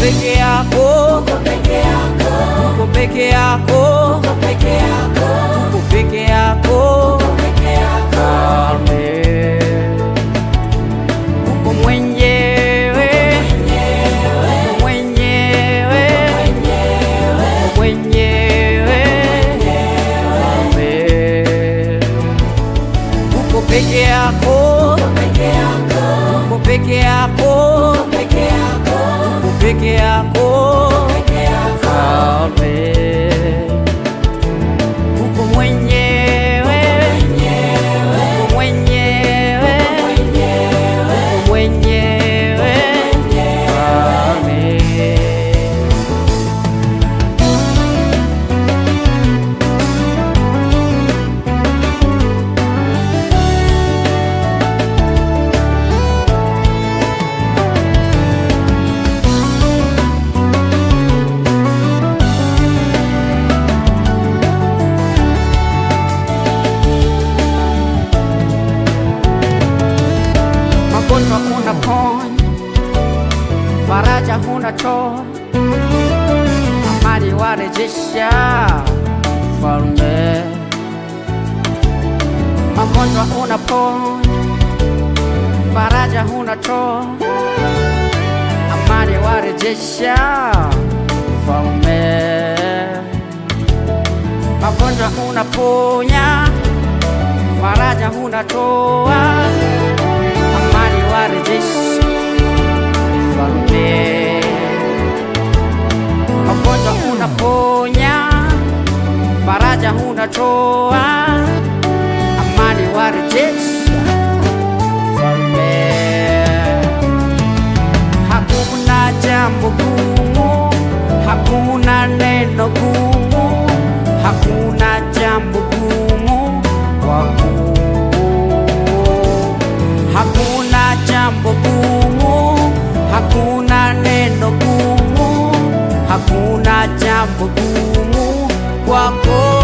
peke yako, uko peke yako, uko peke yako, uko peke yako, uko peke yako, uko peke yako. Uko mwenyewe, uko mwenyewe, uko mwenyewe, uko peke yako, uko peke yako, uko peke yako, uko peke yako, uko peke yako, peke yako. Uko mwenyewe, uko mwenyewe, uko mwenyewe, magonjwa unaponya, faraja unatoa, amani warejesha, Mfalme. Magonjwa unaponya, faraja unatoa, amani warejesha, Mfalme. Magonjwa unaponya, faraja unatoa, amani warejesha, Mfalme. Magonjwa unaponya, faraja unatoa, amani warejesha, Mfalme. Hakuna jambo gumu, hakuna neno gumu, hakuna jambo gumu kwako. Hakuna jambo gumu, hakuna neno gumu, hakuna jambo gumu kwako.